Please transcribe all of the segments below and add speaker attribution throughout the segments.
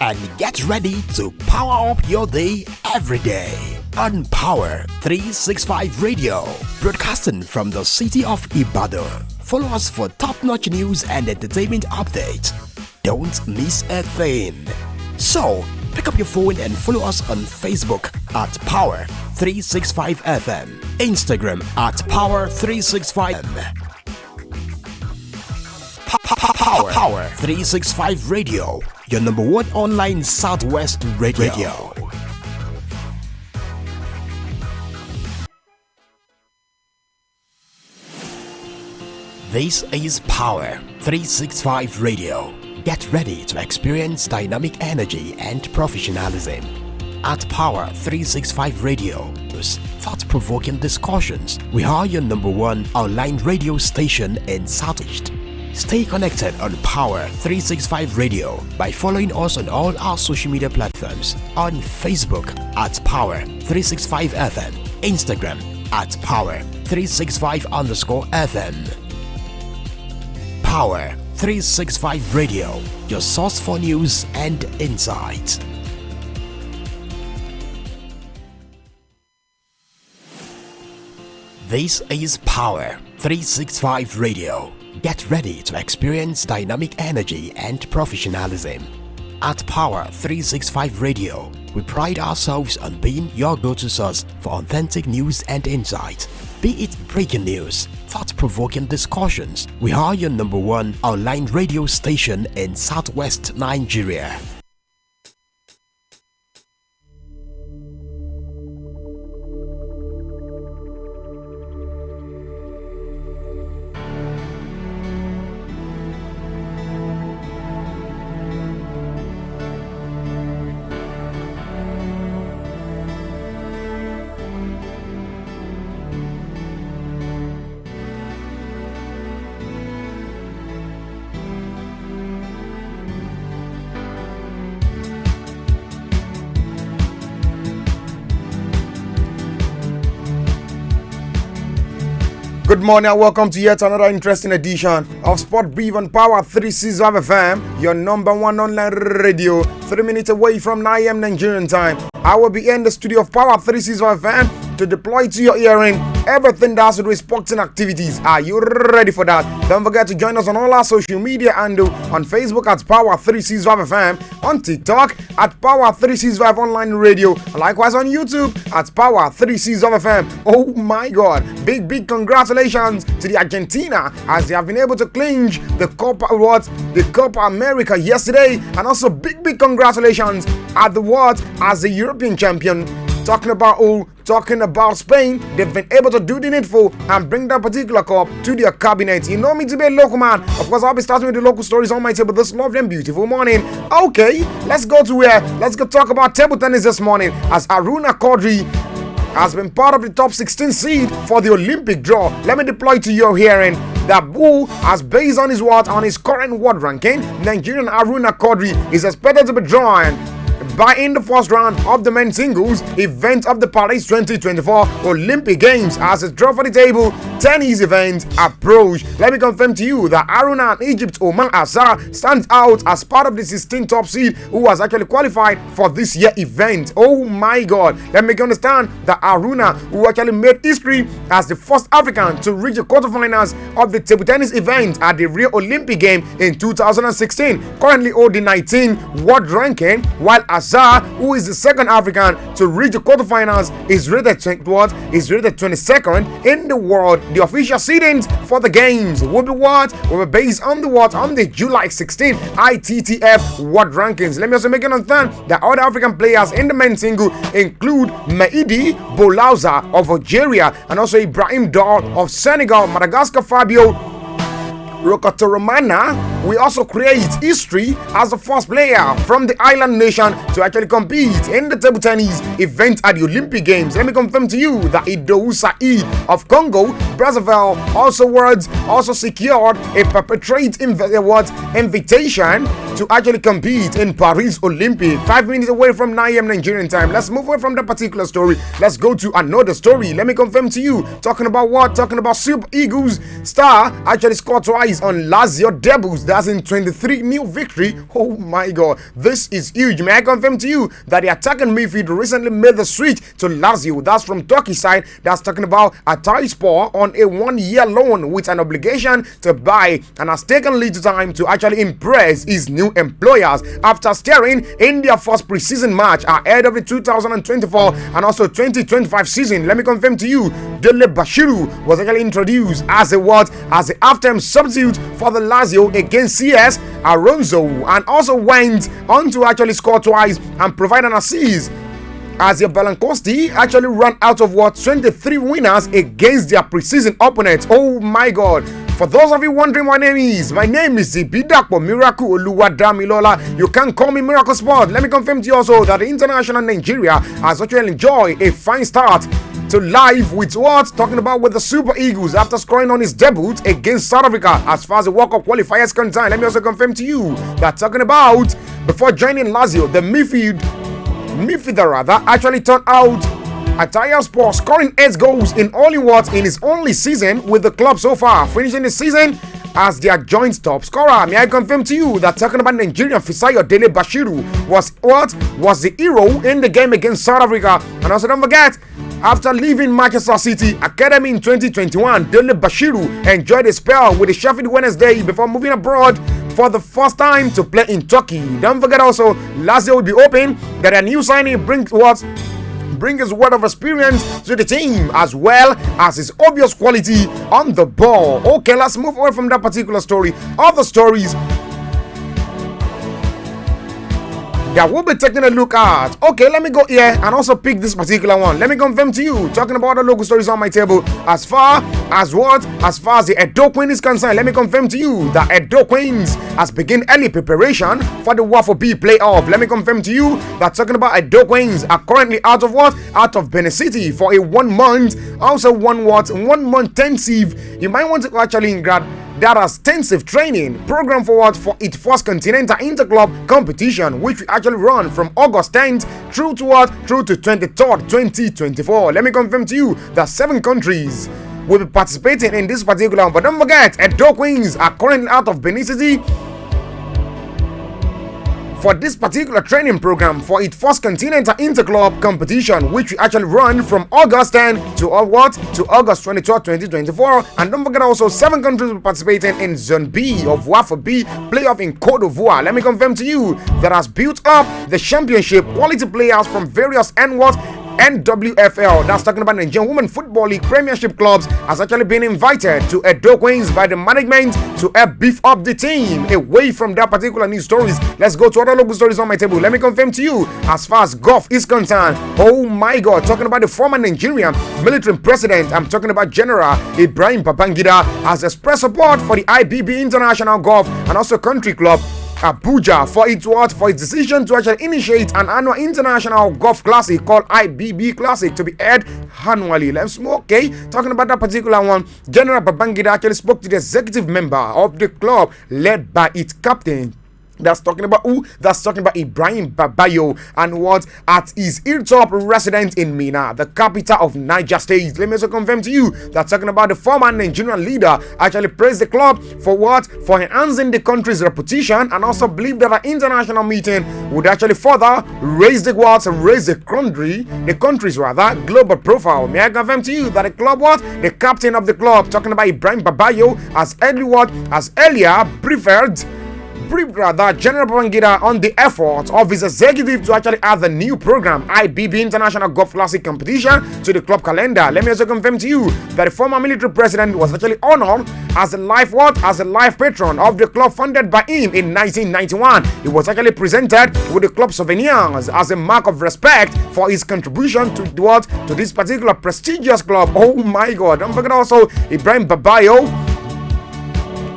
Speaker 1: and get ready to power up your day every day. On Power 365 Radio, broadcasting from the city of Ibadan. Follow us for top-notch news and entertainment updates. Don't miss a thing. So, pick up your phone and follow us on Facebook at Power 365 FM, Instagram at Power 365 Power 365 Radio, your number one online Southwest radio. This is Power 365 Radio. Get ready to experience dynamic energy and professionalism. At Power 365 Radio, thought-provoking discussions, we are your number one online radio station in Southeast. Stay connected on Power 365 Radio by following us on all our social media platforms. On Facebook at Power 365 FM, Instagram at Power 365_FM. Power 365 Radio, your source for news and insight. This is Power 365 Radio. Get ready to experience dynamic energy and professionalism. At Power 365 Radio, we pride ourselves on being your go-to source for authentic news and insight. Be it breaking news, thought-provoking discussions, we are your number one online radio station in Southwest Nigeria.
Speaker 2: Good morning and welcome to yet another interesting edition of Sport Brief on Power 365 FM, your number one online radio, 3 minutes away from 9 a.m. Nigerian time. I will be in the studio of Power 365 FM to deploy to your hearing everything that has to do with sports and activities. Are you ready for that? Don't forget to join us on all our social media handle on Facebook at Power 365 FM, on TikTok at Power 365 Online Radio, and likewise on YouTube at Power 365 FM. Oh my God! Big congratulations to the Argentina as they have been able to clinch the Copa America yesterday, and also big congratulations at the world as the European champion. Talking about Spain, they've been able to do the needful and bring that particular cup to their cabinet. You know me to be a local man. Of course, I'll be starting with the local stories on my table this lovely and beautiful morning. Okay, let's go talk about table tennis this morning as Aruna Quadri has been part of the top 16 seed for the Olympic draw. Let me deploy to your hearing that who has based on his current world ranking, Nigerian Aruna Quadri is expected to be drawn in the first round of the men's singles event of the Paris 2024 Olympic Games as a draw for the table tennis event approach. Let me confirm to you that Aruna and Egypt Oman Azar stands out as part of the 16 top seed who has actually qualified for this year event. Oh my God! Let me understand that Aruna, who actually made history as the first African to reach the quarterfinals of the table tennis event at the Rio Olympic Game in 2016, currently holding 19 world ranking, while Azar, who is the second African to reach the quarterfinals, is rated 22nd in the world. The official seedings for the games will be based on the July 16 ITTF World Rankings. Let me also make it understand that other African players in the men's single include Mehdi Boulauza of Algeria and also Ibrahim Dar of Senegal, Madagascar Fabio Rokotoromana. We also create history as the first player from the island nation to actually compete in the table tennis event at the Olympic Games. Let me confirm to you that Idou Saheed of Congo Brazzaville also secured a perpetrate invitation to actually compete in Paris Olympic. 5 minutes away from 9 a.m. Nigerian time. Let's move away from that particular story. Let's go to another story. Let me confirm to you. Talking about what? Talking about Super Eagles star actually scored twice on Lazio debuts. That's in 23 new victory. Oh my God. This is huge. May I confirm to you that the attacking midfield recently made the switch to Lazio. That's from Turkey side. That's talking about Ataïspor on a 1-year loan with an obligation to buy, and has taken little time to actually impress his new employers after starring in their first preseason match ahead of the 2024 and also 2025 season. Let me confirm to you, Dele Bashiru was actually introduced as a halftime substitute for the Lazio against CS Alonso, and also went on to actually score twice and provide an assist as the Belancosti actually ran out of 23 winners against their preseason opponents. Oh my God. For those of you wondering my name is Ibidapo Miracle Oluwadamilola. You can call me Miracle Sport. Let me confirm to you also that the international Nigeria has actually enjoyed a fine start to live with talking about with the Super Eagles after scoring on his debut against South Africa. As far as the World Cup qualifiers concerned, let me also confirm to you that talking about before joining Lazio, the midfielder actually turned out Ataïspor, scoring 8 goals in in his only season with the club so far, finishing the season as their joint top scorer. May I confirm to you that talking about Nigerian Fisayo Dele Bashiru was the hero in the game against South Africa. And also don't forget, after leaving Manchester City Academy in 2021, Dele Bashiru enjoyed a spell with the Sheffield Wednesday before moving abroad for the first time to play in Turkey. Don't forget also, Lazio will be open that a new signing brings his word of experience to the team as well as his obvious quality on the ball. Okay, let's move away from that particular story. Other stories that we'll be taking a look at. Okay, let me go here and also pick this particular one. Let me confirm to you, talking about the local stories on my table. As far as the Edo Queen is concerned, let me confirm to you that Edo Queens has begun early preparation for the Waffle B playoff. Let me confirm to you that talking about Edo Queens are currently out of Benin City for a 1 month, also 1 month intensive. You might want to actually that extensive training program for its first continental interclub competition, which we actually run from August 10th through to 23rd, 2024. Let me confirm to you that 7 countries will be participating in this particular one. But don't forget, Edo Queens are currently out of Benin City for this particular training program for its first continental interclub competition, which we actually run from August 10 to August 22, 2024. And don't forget also, 7 countries will be participating in Zone B of Waffle B playoff in Cote d'Ivoire. Let me confirm to you that has built up the championship quality players from various NWFL, that's talking about Nigerian Women Football League Premiership clubs, has actually been invited to Edo Queens by the management to help beef up the team. Away from that particular news stories, let's go to other local stories on my table. Let me confirm to you, as far as golf is concerned, oh my God, talking about the former Nigerian military president, I'm talking about General Ibrahim Babangida, has expressed support for the IBB International Golf and also Country Club Abuja for its decision to actually initiate an annual international golf classic called IBB Classic to be held annually. Let's talking about that particular one, General Babangida actually spoke to the executive member of the club led by its captain. That's talking about who? That's talking about Ibrahim Babayo, and at his hilltop residence in Mina, the capital of Niger State. Let me also confirm to you that talking about the former Nigerian leader actually praised the club for enhancing the country's reputation, and also believed that an international meeting would actually further raise the country's global profile. May I confirm to you that the club the captain of the club, talking about Ibrahim Babayo, has earlier preferred General Babangida on the effort of his executive to actually add the new program IBB International Golf Classic Competition to the club calendar. Let me also confirm to you that the former military president was actually honored as a life patron of the club founded by him in 1991. He was actually presented with the club souvenirs as a mark of respect for his contribution to this particular prestigious club. Oh my God! Don't forget also Ibrahim Babayo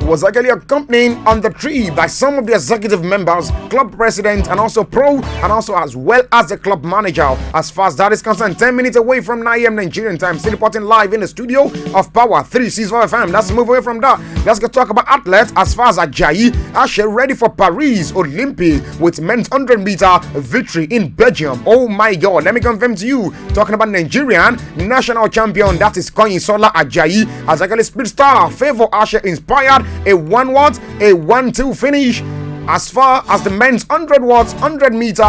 Speaker 2: was actually accompanied on the trip by some of the executive members, club president, and also pro, and also as well as the club manager. As far as that is concerned, 10 minutes away from 9 a.m. Nigerian time, still reporting live in the studio of Power 365 FM. Let's move away from that. Let's go talk about athletes. As far as Ajayi, Ashe ready for Paris Olympic with men's 100-meter victory in Belgium. Oh my God, let me confirm to you, talking about Nigerian national champion, that is Koinsola Ajayi, as actually speed star favor Ashe inspired a 1-2 finish. As far as the men's 100-meter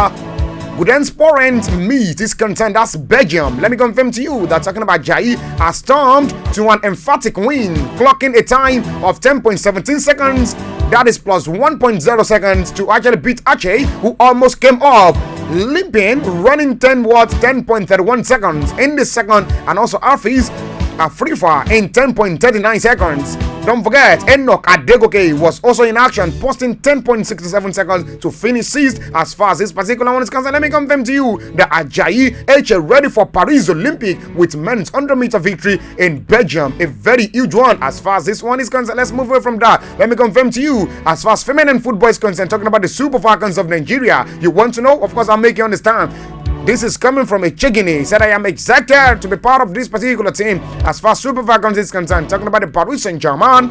Speaker 2: Guden Sporent meet is concerned, that's Belgium. Let me confirm to you that talking about Ajayi has stormed to an emphatic win, clocking a time of 10.17 seconds. That is plus 1.0 seconds to actually beat Ache, who almost came off limping, running 10.31 seconds in the second, and also Arfis Afrifa in 10.39 seconds. Don't forget, Enoch Adegoke was also in action, posting 10.67 seconds to finish sixth. As far as this particular one is concerned, let me confirm to you that Ajayi H ready for Paris Olympic with men's 100-meter victory in Belgium. A very huge one as far as this one is concerned. Let's move away from that. Let me confirm to you, as far as feminine football is concerned, talking about the Super Falcons of Nigeria. You want to know? Of course, I'll make you understand. This is coming from a Chigini. He said, I am excited to be part of this particular team. As far as Super Falcons is concerned, talking about the Paris Saint-Germain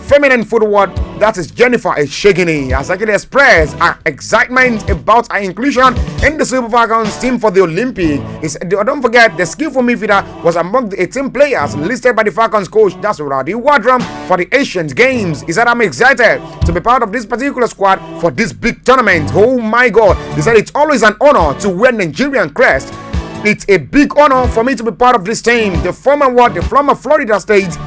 Speaker 2: feminine football, that is Jennifer Eshegini, has actually expressed her excitement about her inclusion in the Super Falcons team for the Olympic. Don't forget, the skillful midfielder was among the 18 players listed by the Falcons coach, that's Radi Wadram, for the Asian Games. He said, I'm excited to be part of this particular squad for this big tournament. Oh my God. He said, it's always an honor to wear Nigerian crest. It's a big honor for me to be part of this team. The former Florida State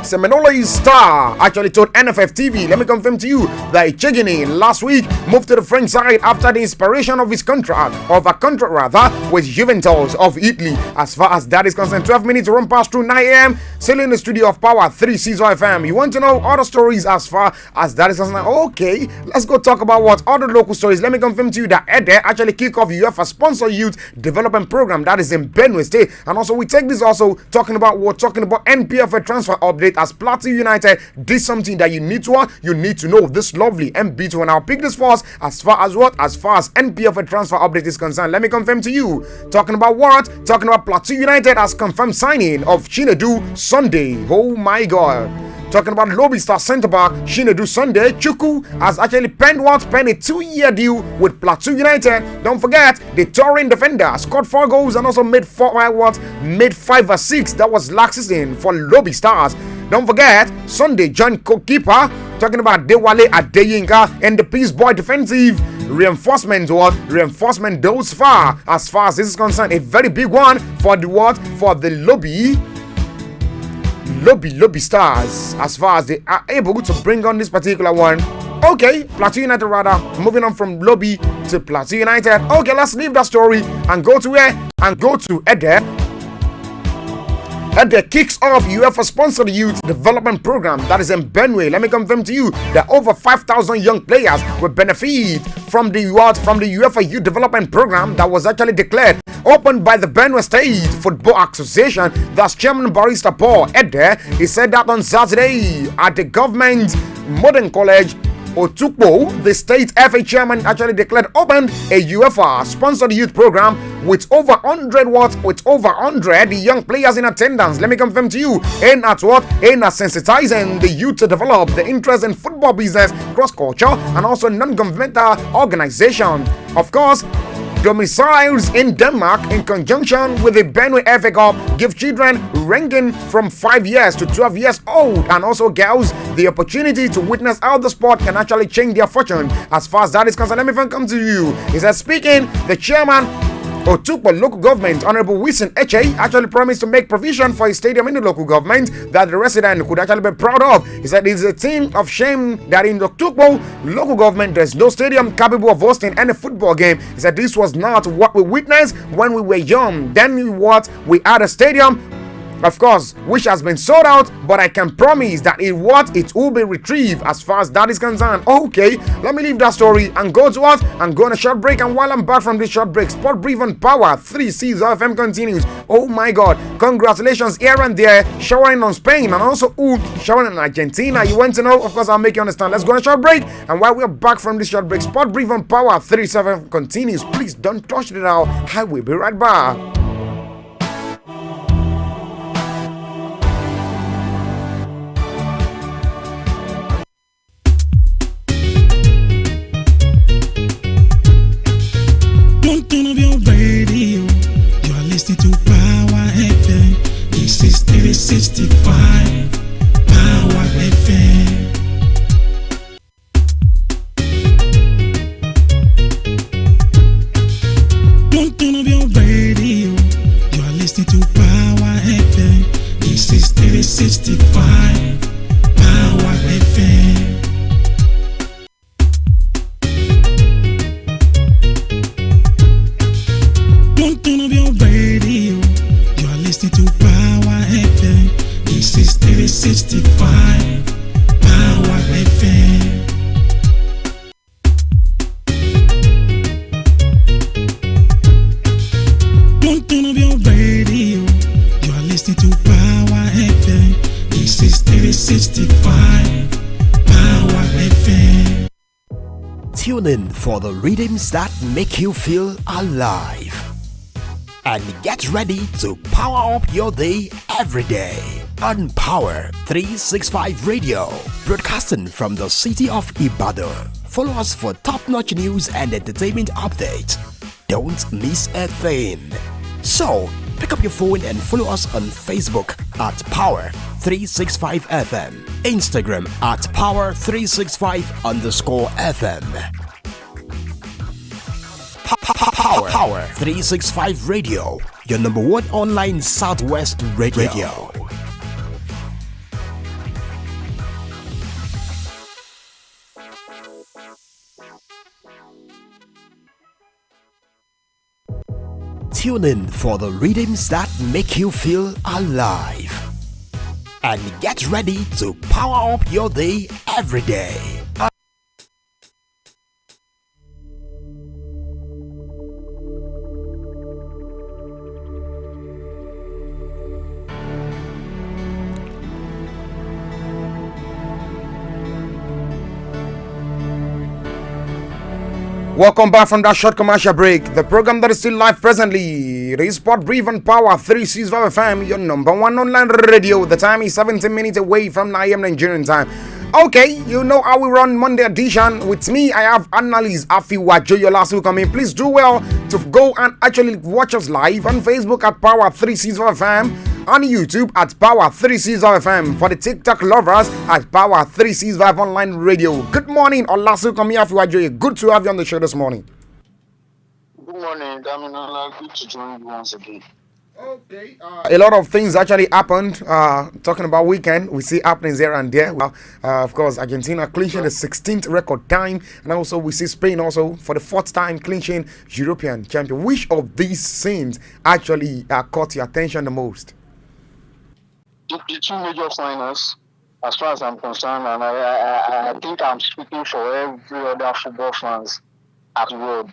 Speaker 2: Seminole star actually told NFF TV, let me confirm to you, that Chegini last week moved to the French side after the inspiration of his contract, with Juventus of Italy. As far as that is concerned, 12 minutes run past through 9 a.m. Still in the studio of Power 365 FM. You want to know other stories as far as that is concerned? Okay, let's go talk about what other local stories. Let me confirm to you that Ede actually kick off UEFA sponsor youth development program that is in Benue State. And also we take this also talking about NPFA transfer update, as Plateau United did something that you need to know this lovely MB2. And I'll pick this first as far as NPFA transfer update is concerned. Let me confirm to you, talking about Plateau United has confirmed signing of Chinedu Sunday. Oh my God. Talking about Lobby Star centre back Chinedu Sunday, Chuku has actually penned a 2-year deal with Plateau United. Don't forget, the touring defender scored 4 goals and also made 5 assists. That was last season for Lobby Stars. Don't forget, Sunday joined goalkeeper, talking about Dewale Adeyinka, and the Peace Boy defensive reinforcement thus far. As far as this is concerned, a very big one for the Lobby Stars, as far as they are able to bring on this particular one. Okay, Plateau United rather, moving on from Lobby to Plateau United. Okay, let's leave that story and go to Ede. Ede kicks off UEFA sponsored youth development program that is in Benue. Let me confirm to you that over 5,000 young players will benefit from the UEFA youth development program that was actually declared opened by the Benue State Football Association. That's Chairman Barrister Paul Ede. He said that on Saturday at the government modern college Otukpo. The state FA chairman actually declared open a UEFA sponsored youth program with over 100 young players in attendance. Let me confirm to you, in at sensitizing the youth to develop the interest in football business, cross culture, and also non-governmental organization. Of course, domiciles in Denmark, in conjunction with the Benue FA Cup, give children ranging from 5 years to 12 years old and also girls the opportunity to witness how the sport can actually change their fortune. As far as that is concerned, let me come to you. He said, speaking, the chairman Otukpo local government, Honorable Wilson Eche, actually promised to make provision for a stadium in the local government that the resident could actually be proud of. He said it's a thing of shame that in the Otukpo local government there's no stadium capable of hosting any football game. He said this was not what we witnessed when we were young. Then we had a stadium of course, which has been sold out, but I can promise that it will be retrieved as far as that is concerned. Okay, let me leave that story and go to what? And go on a short break. And while I'm back from this short break, Sport Brief on Power 360 FM continues. Oh my God, congratulations here and there, showering on Spain and also showering on Argentina. You want to know? Of course, I'll make you understand. Let's go on a short break. And while we're back from this short break, Sport Brief on Power 360 continues. Please don't touch it now. I will be right back.
Speaker 3: Turn up your radio. You are listening to Power FM. This is 365 Power FM. Don't turn up your radio. You are listening to Power FM. This is 365 Power FM. Don't turn up your radio. You are listening to Power FM. This is 365 Power FM. Don't turn up your radio. You are listening to Power FM. This is 365 Power FM.
Speaker 1: Tune in for the rhythms that make you feel alive. And get ready to power up your day every day on Power 365 Radio, broadcasting from the city of Ibadan. Follow us for top-notch news and entertainment updates. Don't miss a thing. So, pick up your phone and follow us on Facebook at Power 365 FM, Instagram at Power 365 _FM. Power 365 Radio, your number one online Southwest radio. Tune in for the rhythms that make you feel alive. And get ready to power up your day every day.
Speaker 2: Welcome back from that short commercial break. The program that is still live presently, it is Sport Brief on Power 365 FM, your number one online radio. The time is 17 minutes away from 9 a.m. Nigerian time. Okay, you know how we run Monday edition. With me, I have analyst Afi Wajoyola coming. Please do well to go and actually watch us live on Facebook at Power 365 FM, on YouTube at Power 365 FM, for the TikTok lovers at Power 365 Online Radio. Good morning, Olasu Komi Afi Wajoye. Good to have you on the show this morning.
Speaker 4: Good morning, Daminola. Good to join you once again.
Speaker 2: Okay. A lot of things actually happened. Talking about weekend, we see happenings here and there. Of course, Argentina clinching the 16th record time, and also we see Spain also for the 4th time clinching European champion. Which of these scenes actually caught your attention the most?
Speaker 4: The two major finals, as far as I'm concerned, and I think I'm speaking for every other football fans at the world.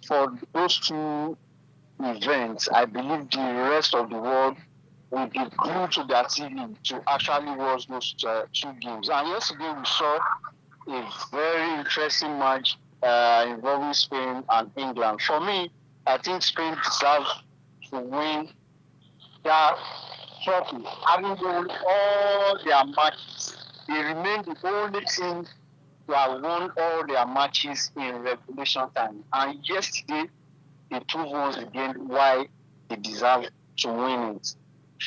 Speaker 4: For those two events, I believe the rest of the world will be glued to their TV to actually watch those two games. And yesterday we saw a very interesting match involving Spain and England. For me, I think Spain deserves to win their trophy. Having won all their matches, they remain the only team who have won all their matches in regulation time. And yesterday, they proved once again why they deserve to win it.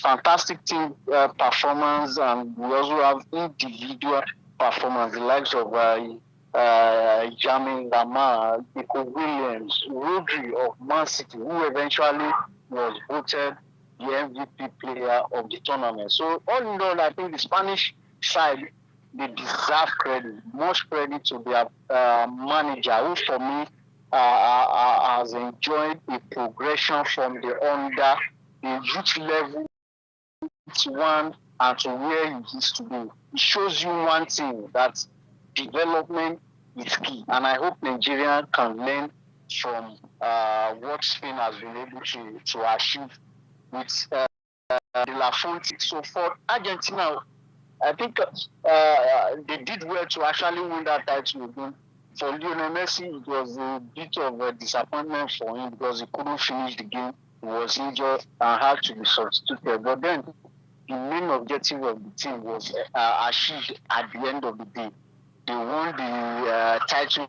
Speaker 4: Fantastic team performance, and we also have individual performance, the likes of Jamin Lamar, Nico Williams, Rodri of Man City, who eventually was voted the MVP player of the tournament. So all in all, I think the Spanish side, they deserve credit, much credit to their manager, who for me has enjoyed a progression from the youth level one and to where he is today. It shows you one thing, that development is key. And I hope Nigeria can learn from what Spain has been able to achieve with De La Fonte. So for Argentina, I think they did well to actually win that title again. For Lionel Messi, it was a bit of a disappointment for him because he couldn't finish the game. He was injured and had to be substituted. But then the main objective of the team was achieved at the end of the day. They won the title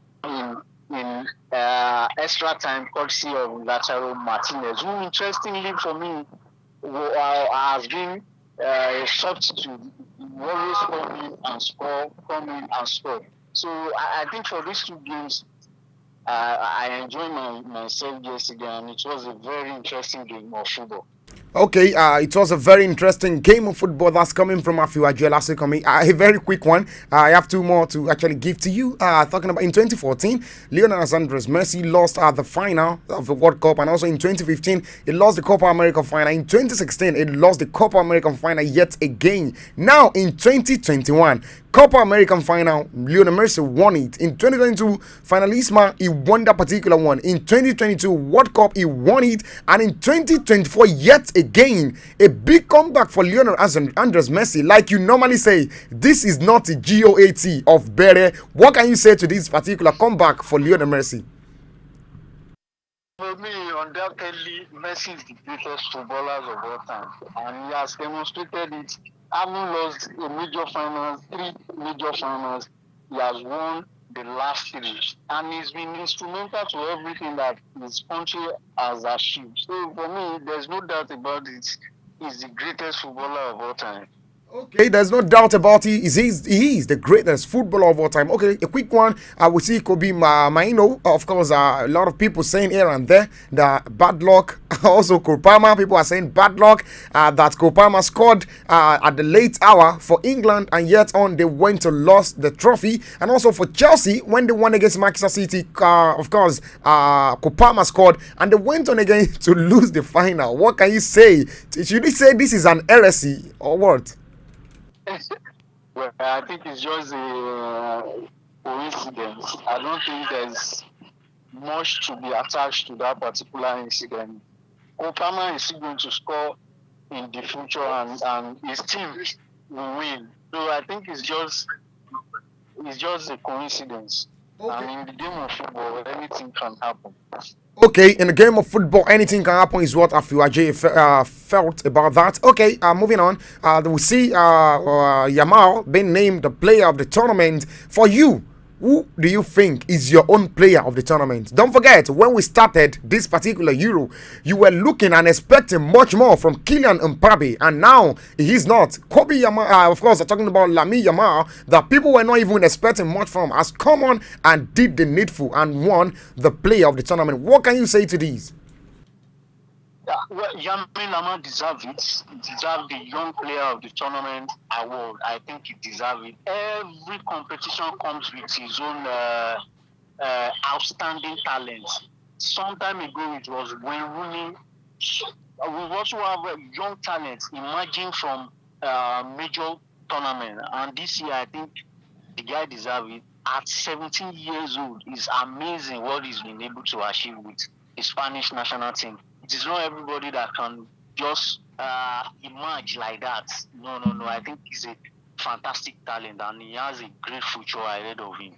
Speaker 4: in extra time, courtesy of Lautaro Martinez, who, interestingly for me, has been a substitute. He always come in and score. So I think for these two games, I enjoyed myself yesterday, and it was a very interesting game of football.
Speaker 2: Okay, it was a very interesting game of football that's coming from Afiwaju Elasekomi. A very quick one. I have two more to actually give to you. Talking about in 2014, Lionel Andres Messi lost the final of the World Cup, and also in 2015, he lost the Copa America final. In 2016, he lost the Copa American final yet again. Now in 2021, Copa American final, Lionel Messi won it. In 2022, Finalisma, he won that particular one. In 2022, World Cup, he won it. And in 2024, yet again, a big comeback for Lionel Andres Messi. Like you normally say, this is not a GOAT of Bere. What can you say to this particular comeback for Lionel Messi?
Speaker 4: For me, undoubtedly, Messi is the greatest footballer of all time, and he has demonstrated it. Having lost a major finals, 3 major finals, he has won the last 3, and he's been instrumental to everything that his country has achieved. So for me, there's no doubt about it. He's the greatest footballer of all time.
Speaker 2: Okay, there's no doubt about it. He is the greatest footballer of all time. Okay, a quick one. I will see Kobe Maino. Of course, a lot of people saying here and there that bad luck. Also, Kopama, people are saying bad luck that Kopama scored at the late hour for England, and yet on they went to lost the trophy. And also for Chelsea, when they won against Manchester City, of course, Kopama scored, and they went on again to lose the final. What can you say? Should you say this is an heresy or what?
Speaker 4: Well, I think it's just a coincidence. I don't think there's much to be attached to that particular incident. Obama is going to score in the future, and his team will win. So I think it's just a coincidence. Okay. And in the game of football, anything can happen.
Speaker 2: Okay, in the game of football, anything can happen is what Afiwaje felt about that. Okay, moving on. We see Yamal being named the player of the tournament. For you, who do you think is your own player of the tournament? Don't forget, when we started this particular Euro, you were looking and expecting much more from Kylian Mbappe, and now he's not. Kobe Yamal, of course, I'm talking about Lamine Yamal, that people were not even expecting much from, has come on and did the needful and won the player of the tournament. What can you say to these?
Speaker 4: Yeah, well, Yamin Lama deserves it. He deserves the Young Player of the Tournament award. I think he deserves it. Every competition comes with his own outstanding talent. Some time ago, it was Wayne Rooney. We also have young talents emerging from major tournament. And this year, I think the guy deserves it. At 17 years old, it's amazing what he's been able to achieve with the Spanish national team. It is not everybody that can just emerge like that. No. I think he's a fantastic talent, and he has a great future ahead of him.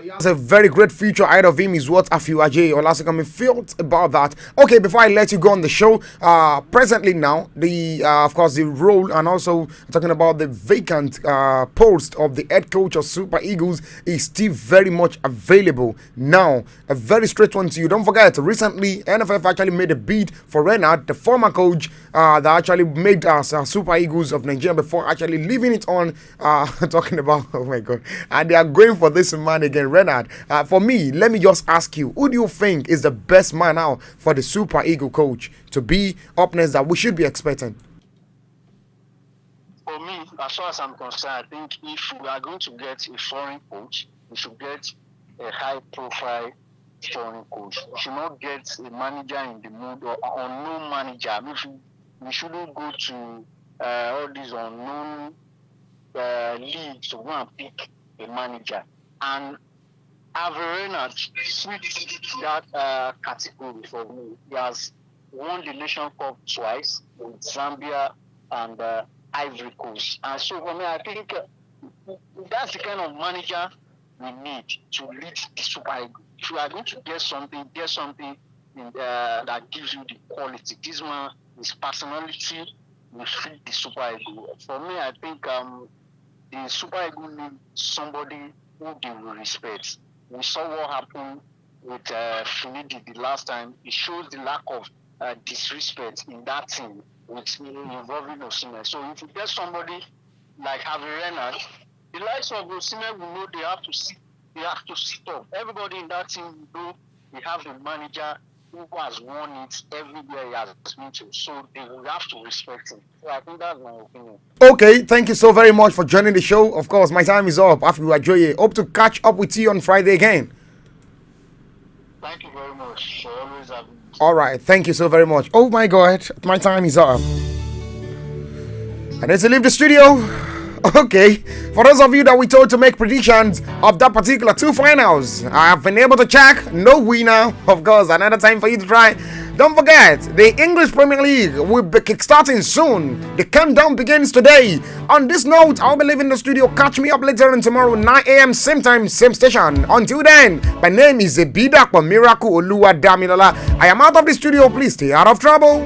Speaker 2: He has a very great future ahead of him, is what Afiwaje Olasekami felt about that. Okay, before I let you go on the show, presently now, the of course the role and also talking about the vacant post of the head coach of Super Eagles is still very much available. Now, a very straight one to you. Don't forget, recently NFF actually made a bid for Renard, the former coach that actually made us Super Eagles of Nigeria before actually leaving it on. Talking about, oh my God, and they are going for this man again, Renard. For me, let me just ask you, who do you think is the best man now for the Super Eagle coach to be up next that we should be expecting?
Speaker 4: For me, as far as I'm concerned, I think if we are going to get a foreign coach, we should get a high-profile foreign coach. We should not get a manager in the mood or unknown manager. We shouldn't go to all these unknown leagues to go and pick a manager. And Averena switched that category for me. He has won the Nation Cup twice with Zambia and Ivory Coast. And so for me, I think that's the kind of manager we need to lead the Super Eagles. If you are going to get something that gives you the quality. This man, his personality will fit the Super Eagles. For me, I think the Super Eagles need somebody who they will respect. We saw what happened with Finidi the last time. It shows the lack of disrespect in that team involving Osimhen. So if you get somebody like Javi Renard, the likes of Osimhen will know they have to sit up. Everybody in that team will know they have a manager who has won it everywhere he has been to. So they will have to respect him. So I think that's my opinion.
Speaker 2: Okay, thank you so very much for joining the show. Of course, my time is up. After we enjoy it, hope to catch up with you on Friday again.
Speaker 4: Thank you very much for always having me.
Speaker 2: All right, thank you so very much. Oh my God, my time is up. I need to leave the studio. Okay, for those of you that we told to make predictions of that particular two finals, I have been able to check no winner. Of course, another time for you to try. Don't forget, the English Premier League will be kickstarting soon. The countdown begins today. On this note, I'll be leaving the studio. Catch me up later on tomorrow, 9 a.m. same time, same station. Until then, my name is Ebida Miracle Oluwa Damilola. I am out of the studio. Please stay out of trouble.